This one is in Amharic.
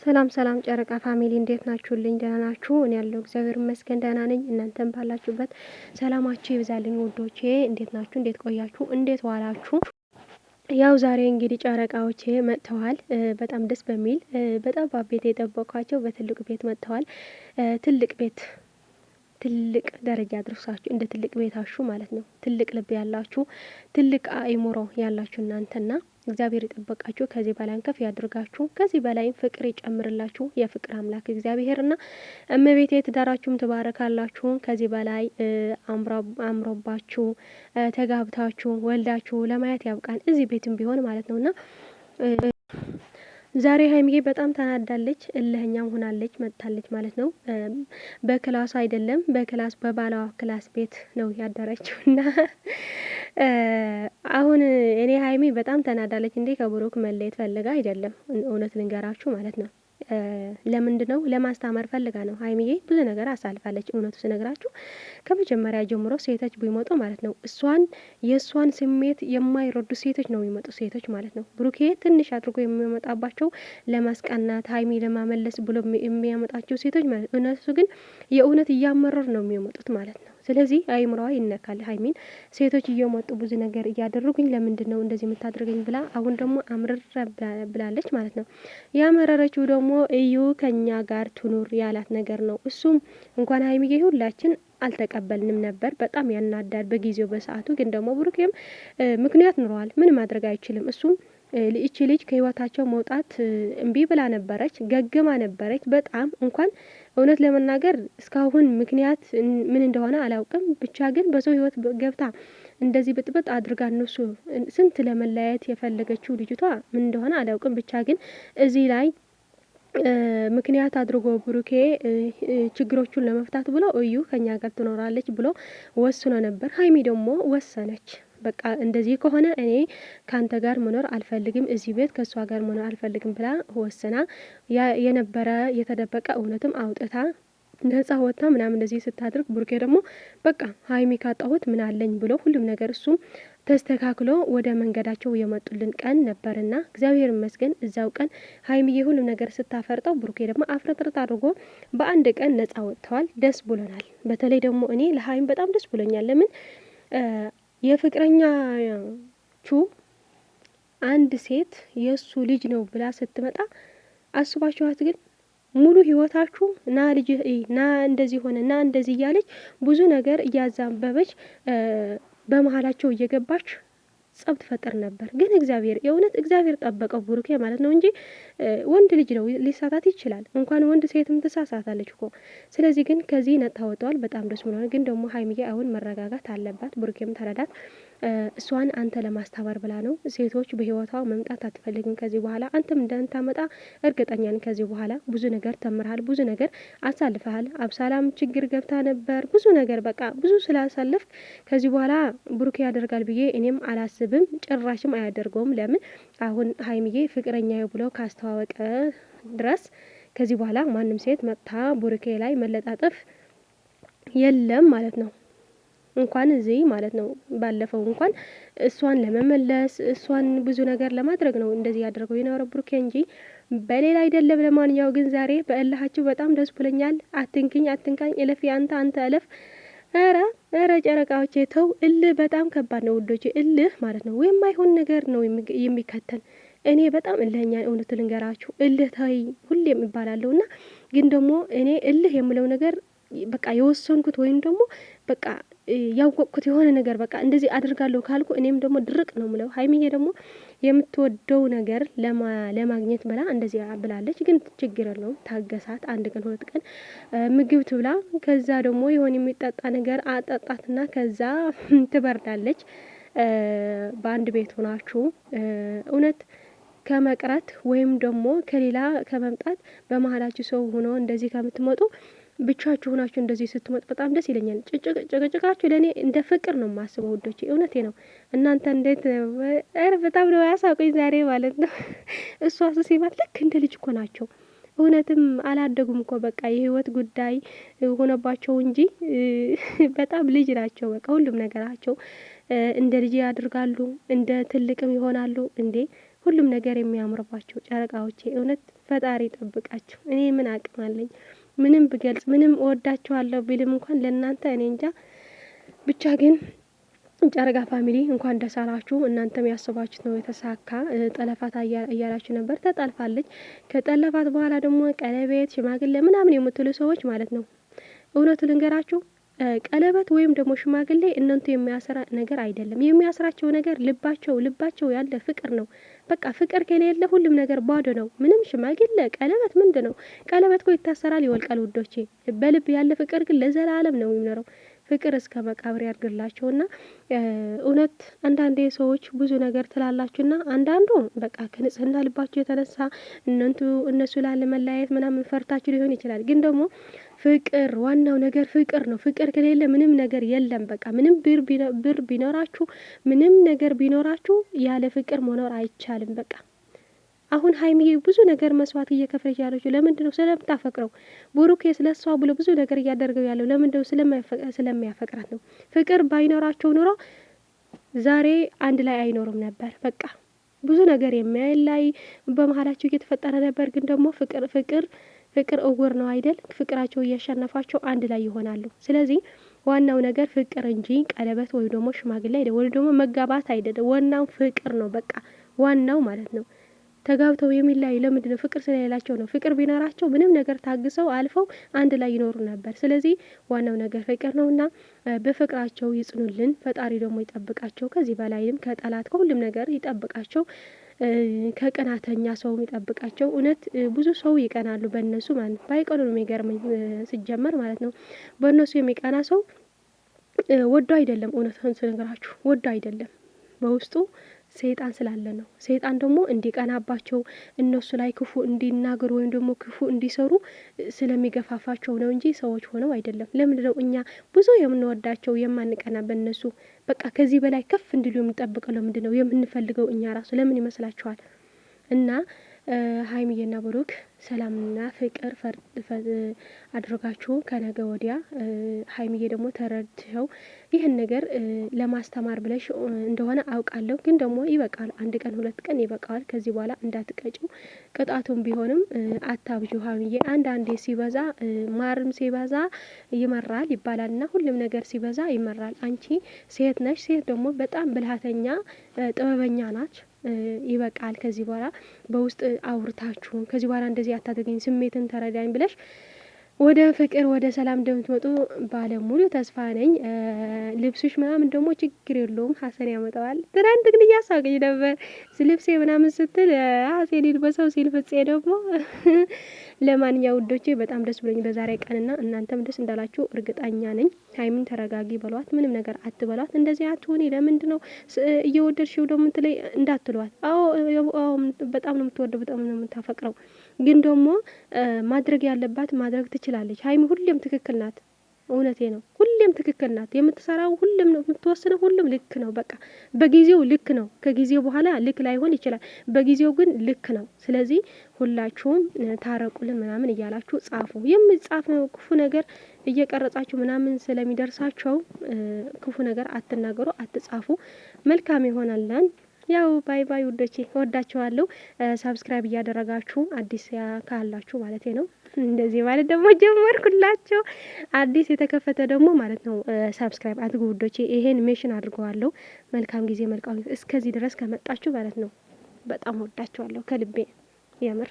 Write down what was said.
ሰላም ሰላም ጨረቃ ፋሚሊ እንዴት ናችሁልኝ? ደህና ናችሁ? እኔ ያለው እግዚአብሔር ይመስገን ደህና ነኝ። እናንተም ባላችሁበት ሰላማችሁ ይብዛልኝ ውዶቼ። እንዴት ናችሁ? እንዴት ቆያችሁ? እንዴት ዋላችሁ? ያው ዛሬ እንግዲህ ጨረቃዎቼ መጥተዋል። በጣም ደስ በሚል በጠባብ ቤት የጠበኳቸው በትልቅ ቤት መጥተዋል። ትልቅ ቤት ትልቅ ደረጃ አድርሳችሁ እንደ ትልቅ ቤታችሁ ማለት ነው። ትልቅ ልብ ያላችሁ ትልቅ አእምሮ ያላችሁ እናንተና እግዚአብሔር ይጠበቃችሁ፣ ከዚህ በላይ ከፍ ያድርጋችሁ፣ ከዚህ በላይ ፍቅር ይጨምርላችሁ። የፍቅር አምላክ እግዚአብሔርና እመቤቴ ትዳራችሁም ትባረካላችሁ። ከዚህ በላይ አምሮባችሁ ተጋብታችሁ ወልዳችሁ ለማየት ያብቃን። እዚህ ቤትም ቢሆን ማለት ነውና ዛሬ ሀይሚዬ በጣም ተናዳለች፣ እልህኛም ሆናለች መጥታለች ማለት ነው። በክላስ አይደለም በክላስ በባሏ ክላስ ቤት ነው ያደረችው እና አሁን እኔ ሀይሚ በጣም ተናዳለች። እንዴ ከብሩክ መለየት ፈልጋ አይደለም፣ እውነት ልንገራችሁ ማለት ነው። ለምንድነው ለማስተማር ፈልጋ ነው። ሀይሚዬ ብዙ ነገር አሳልፋለች። እውነቱ ስነግራችሁ ከመጀመሪያ ጀምሮ ሴቶች ቢመጡ ማለት ነው የእሷን ስሜት የማይረዱ ሴቶች ነው የሚመጡ ሴቶች ማለት ነው። ብሩኬ ትንሽ አድርጎ የሚመጣባቸው ለማስቀናት ሀይሚ ለማመለስ ብሎ የሚያመጣቸው ሴቶች ማለት ነው። እነሱ ግን የእውነት እያመረር ነው የሚመጡት ማለት ነው። ስለዚህ አይምሮዋ ይነካል። ሀይሚን ሴቶች እየመጡ ብዙ ነገር እያደረጉኝ ለምንድን ነው እንደዚህ የምታደርገኝ ብላ አሁን ደግሞ አምርር ብላለች ማለት ነው። ያመረረችው ደግሞ እዩ ከኛ ጋር ትኑር ያላት ነገር ነው። እሱም እንኳን ሀይሚዬ ሁላችን አልተቀበልንም ነበር። በጣም ያናዳል በጊዜው በሰዓቱ። ግን ደግሞ ብሩኬም ምክንያት ኑረዋል። ምን ማድረግ አይችልም። እሱም እቺ ልጅ ከህይወታቸው መውጣት እምቢ ብላ ነበረች፣ ገግማ ነበረች። በጣም እንኳን እውነት ለመናገር እስካሁን ምክንያት ምን እንደሆነ አላውቅም። ብቻ ግን በሰው ህይወት ገብታ እንደዚህ ብጥብጥ አድርጋ እነሱ ስንት ለመለያየት የፈለገችው ልጅቷ ምን እንደሆነ አላውቅም። ብቻ ግን እዚህ ላይ ምክንያት አድርጎ ብሩኬ ችግሮቹን ለመፍታት ብሎ እዩ ከኛ ጋር ትኖራለች ብሎ ወስኖ ነበር። ሀይሚ ደግሞ ወሰነች። በቃ እንደዚህ ከሆነ እኔ ካንተ ጋር መኖር አልፈልግም፣ እዚህ ቤት ከእሷ ጋር መኖር አልፈልግም ብላ ወስና የነበረ የተደበቀ እውነትም አውጥታ ነጻ ወጥታ ምናምን እንደዚህ ስታድርግ ብሩኬ ደግሞ በቃ ሀይሚ ካጣሁት ምን አለኝ ብሎ ሁሉም ነገር እሱም ተስተካክሎ ወደ መንገዳቸው የመጡልን ቀን ነበርና እግዚአብሔር ይመስገን። እዛው ቀን ሀይሚዬ ሁሉም ነገር ስታፈርጠው ብሩኬ ደግሞ አፍረጥርጥ አድርጎ በአንድ ቀን ነጻ ወጥተዋል። ደስ ብሎናል። በተለይ ደግሞ እኔ ለሀይሚ በጣም ደስ ብሎኛል። ለምን የፍቅረኛችሁ አንድ ሴት የእሱ ልጅ ነው ብላ ስትመጣ አስባችኋት ግን ሙሉ ህይወታችሁ ና ልጅ ና እንደዚህ ሆነ ና እንደዚህ እያለች ብዙ ነገር እያዛበበች በመሀላቸው እየገባች ጸብ ትፈጠር ነበር። ግን እግዚአብሔር የእውነት እግዚአብሔር ጠበቀው ብሩኬ ማለት ነው እንጂ ወንድ ልጅ ነው ሊሳሳት ይችላል። እንኳን ወንድ ሴትም ትሳሳታለች እኮ። ስለዚህ ግን ከዚህ ነጣ ወጥተዋል። በጣም ደስ ብሎናል። ግን ደግሞ ሀይሚዬ አሁን መረጋጋት አለባት። ብሩኬም ተረዳት። እሷን አንተ ለማስተባበር ብላ ነው። ሴቶች በህይወቷ መምጣት አትፈልግም ከዚህ በኋላ። አንተም እንደምታመጣ እርግጠኛ ነኝ። ከዚህ በኋላ ብዙ ነገር ተምርሃል፣ ብዙ ነገር አሳልፈሃል። አብሳላም ችግር ገብታ ነበር። ብዙ ነገር በቃ ብዙ ስላሳለፍ ከዚህ በኋላ ብሩኬ ያደርጋል ብዬ እኔም አላስብም። ጭራሽም አያደርገውም። ለምን አሁን ሀይሚዬ ፍቅረኛ ብሎ ካስተዋወቀ ድረስ ከዚህ በኋላ ማንም ሴት መጥታ ብሩኬ ላይ መለጣጠፍ የለም ማለት ነው። እንኳን እዚህ ማለት ነው ባለፈው እንኳን እሷን ለመመለስ እሷን ብዙ ነገር ለማድረግ ነው እንደዚህ ያደርገው የነበረው ብሩኬ እንጂ በሌላ አይደለም። ለማንኛው ግን ዛሬ በእልሃችሁ በጣም ደስ ብሎኛል። አትንኪኝ አትንካኝ፣ እለፍ አንተ እለፍ። ኧረ ጨረቃዎቼ ተው። እልህ በጣም ከባድ ነው ውዶቼ። እልህ ማለት ነው ወይም አይሆን ነገር ነው የሚከተል። እኔ በጣም እልህኛ እውነት ልንገራችሁ፣ እልህ ተይ ሁሌም ይባላለሁና ግን ደግሞ እኔ እልህ የምለው ነገር በቃ የወሰንኩት ወይም ደግሞ በቃ ያወቅኩት የሆነ ነገር በቃ እንደዚህ አድርጋለሁ ካልኩ እኔም ደግሞ ድርቅ ነው ምለው። ሀይሚዬ ደግሞ የምትወደው ነገር ለማግኘት ብላ እንደዚህ ብላለች። ግን ችግር የለውም ታገሳት። አንድ ቀን ሁለት ቀን ምግብ ትብላ። ከዛ ደግሞ የሆነ የሚጠጣ ነገር አጠጣትና ከዛ ትበርዳለች። በአንድ ቤት ሆናችሁ እውነት ከመቅረት ወይም ደግሞ ከሌላ ከመምጣት በመሀላችሁ ሰው ሆኖ እንደዚህ ከምትመጡ ብቻችሁ ሆናችሁ እንደዚህ ስትመጡ በጣም ደስ ይለኛል። ጭቅጭቃችሁ ለእኔ እንደ ፍቅር ነው የማስበው ውዶቼ። እውነቴ ነው። እናንተ እንዴት በጣም ነው ያሳቁኝ ዛሬ ማለት ነው። እሷ ሲባል ልክ እንደ ልጅ እኮ ናቸው። እውነትም አላደጉም እኮ በቃ የህይወት ጉዳይ ሆነባቸው እንጂ በጣም ልጅ ናቸው። በቃ ሁሉም ነገራቸው እንደ ልጅ ያድርጋሉ፣ እንደ ትልቅም ይሆናሉ። እንዴ ሁሉም ነገር የሚያምርባቸው ጨረቃዎቼ። እውነት ፈጣሪ ጠብቃቸው። እኔ ምን አቅም አለኝ? ምንም ብገልጽ ምንም እወዳችኋለሁ ቢልም እንኳን ለእናንተ እኔ እንጃ። ብቻ ግን ጨረቃ ፋሚሊ እንኳን ደስ አላችሁ። እናንተም ያስባችሁት ነው የተሳካ። ጠለፋት እያላችሁ ነበር፣ ተጠልፋለች። ከጠለፋት በኋላ ደግሞ ቀለቤት ሽማግሌ ምናምን የምትሉ ሰዎች ማለት ነው፣ እውነቱ ልንገራችሁ ቀለበት ወይም ደግሞ ሽማግሌ እናንተ የሚያስራ ነገር አይደለም። የሚያስራቸው ነገር ልባቸው ያለ ፍቅር ነው። በቃ ፍቅር ከሌለ ሁሉም ነገር ባዶ ነው። ምንም ሽማግሌ ቀለበት ምንድን ነው? ቀለበት እኮ ይታሰራል፣ ይወልቃል ውዶቼ። በልብ ያለ ፍቅር ግን ለዘላለም ነው የሚኖረው። ፍቅር እስከ መቃብር ያድርግላቸውና እውነት አንዳንዴ ሰዎች ብዙ ነገር ትላላችሁና አንዳንዱ በቃ ከንጽህና ልባቸው የተነሳ እነሱ ላለ መለያየት ምናምን ፈርታችሁ ሊሆን ይችላል። ግን ደግሞ ፍቅር ዋናው ነገር ፍቅር ነው። ፍቅር ከሌለ ምንም ነገር የለም። በቃ ምንም ብር ቢኖራችሁ ምንም ነገር ቢኖራችሁ ያለ ፍቅር መኖር አይቻልም። በቃ አሁን ሀይሚዬ ብዙ ነገር መስዋዕት እየከፈለች ያለችው ለምንድን ነው? ስለምታፈቅረው። ብሩኬ ስለሷ ብሎ ብዙ ነገር እያደረገው ያለው ለምንድን ነው? ስለሚያፈቅራት ነው። ፍቅር ባይኖራቸው ኑሮ ዛሬ አንድ ላይ አይኖሩም ነበር። በቃ ብዙ ነገር የሚያላይ በመሀላቸው እየተፈጠረ ነበር። ግን ደግሞ ፍቅር እውር ነው አይደል? ፍቅራቸው እያሸነፋቸው አንድ ላይ ይሆናሉ። ስለዚህ ዋናው ነገር ፍቅር እንጂ ቀለበት ወይ ደግሞ ሽማግሌ አይደለም፣ ወይ ደግሞ መጋባት አይደለም። ዋናው ፍቅር ነው። በቃ ዋናው ማለት ነው። ተጋብተው የሚለያዩ ለምንድን ነው? ፍቅር ስለሌላቸው ነው። ፍቅር ቢኖራቸው ምንም ነገር ታግሰው አልፈው አንድ ላይ ይኖሩ ነበር። ስለዚህ ዋናው ነገር ፍቅር ነውና በፍቅራቸው ይጽኑልን። ፈጣሪ ደግሞ ይጠብቃቸው። ከዚህ በላይም ከጠላት ከሁሉም ነገር ይጠብቃቸው። ከቀናተኛ ሰው ይጠብቃቸው። እውነት ብዙ ሰው ይቀናሉ በእነሱ ማለት ነው። ባይቀኑ ነው የሚገርመኝ ሲጀመር ማለት ነው። በእነሱ የሚቀና ሰው ወዶ አይደለም። እውነቱን ስነግራችሁ ወዶ አይደለም። በውስጡ ሰይጣን ስላለ ነው። ሰይጣን ደግሞ እንዲቀናባቸው እነሱ ላይ ክፉ እንዲናገሩ ወይም ደግሞ ክፉ እንዲሰሩ ስለሚገፋፋቸው ነው እንጂ ሰዎች ሆነው አይደለም። ለምንድነው እኛ ብዙ የምንወዳቸው የማንቀና በእነሱ? በቃ ከዚህ በላይ ከፍ እንዲሉ የምንጠብቀው ለምንድነው? የምንፈልገው እኛ ራሱ ለምን ይመስላችኋል? እና ሀይሚዬና ብሩክ ሰላምና ፍቅር አድርጋችሁ ከነገ ወዲያ ሀይሚዬ ደግሞ ተረድተው ይህን ነገር ለማስተማር ብለሽ እንደሆነ አውቃለሁ። ግን ደግሞ ይበቃል። አንድ ቀን ሁለት ቀን ይበቃዋል። ከዚህ በኋላ እንዳትቀጭው። ቅጣቱም ቢሆንም አታብዡ ሀይሚዬ። አንዳንዴ ሲበዛ ማርም ሲበዛ ይመራል ይባላል እና ሁሉም ነገር ሲበዛ ይመራል። አንቺ ሴት ነሽ። ሴት ደግሞ በጣም ብልሃተኛ ጥበበኛ ናች። ይበቃል። ከዚህ በኋላ በውስጥ አውርታችሁ ከዚህ በኋላ እንደዚህ አታደርገኝ፣ ስሜትን ተረዳኝ ብለሽ ወደ ፍቅር ወደ ሰላም እንደምትመጡ ባለሙሉ ተስፋ ነኝ። ልብሶች ምናምን ደግሞ ችግር የለውም፣ ሀሰን ያመጣዋል። ትናንት ግን እያሳቀኝ ነበር ልብሴ ምናምን ስትል ሀሰን ይልበሰው ሲል ፍፄ ደግሞ ለማንኛው ውዶቼ በጣም ደስ ብሎኝ በዛሬ ቀንና እናንተም ደስ እንዳላችሁ እርግጠኛ ነኝ። ሀይሚን ተረጋጊ በሏት፣ ምንም ነገር አትበሏት። እንደዚህ አትሆኒ፣ ለምንድን ነው እየወደድሽው ደግሞ ምትለይ እንዳትሏት። አዎ በጣም ነው የምትወደው፣ በጣም ነው የምታፈቅረው። ግን ደግሞ ማድረግ ያለባት ማድረግ ትችላለች። ሀይሚ ሁሌም ትክክል ናት። እውነቴ ነው። ሁሌም ትክክል ናት። የምትሰራው ሁሉም ነው የምትወስነው፣ ሁሉም ልክ ነው። በቃ በጊዜው ልክ ነው። ከጊዜው በኋላ ልክ ላይሆን ይችላል። በጊዜው ግን ልክ ነው። ስለዚህ ሁላችሁም ታረቁልን ምናምን እያላችሁ ጻፉ። የሚጻፍ ክፉ ነገር እየቀረጻችሁ ምናምን ስለሚደርሳቸው ክፉ ነገር አትናገሩ፣ አትጻፉ። መልካም ይሆናለን። ያው ባይ ባይ ውዶቼ፣ ወዳችኋለሁ። ሳብስክራይብ እያደረጋችሁ አዲስ ካላችሁ ማለት ነው። እንደዚህ ማለት ደግሞ ጀመርኩላችሁ። አዲስ የተከፈተ ደግሞ ማለት ነው ሳብስክራይብ አድርጉ ውዶቼ። ይሄን ሜሽን አድርገዋለሁ። መልካም ጊዜ መልካም። እስከዚህ ድረስ ከመጣችሁ ማለት ነው በጣም ወዳችኋለሁ ከልቤ የምር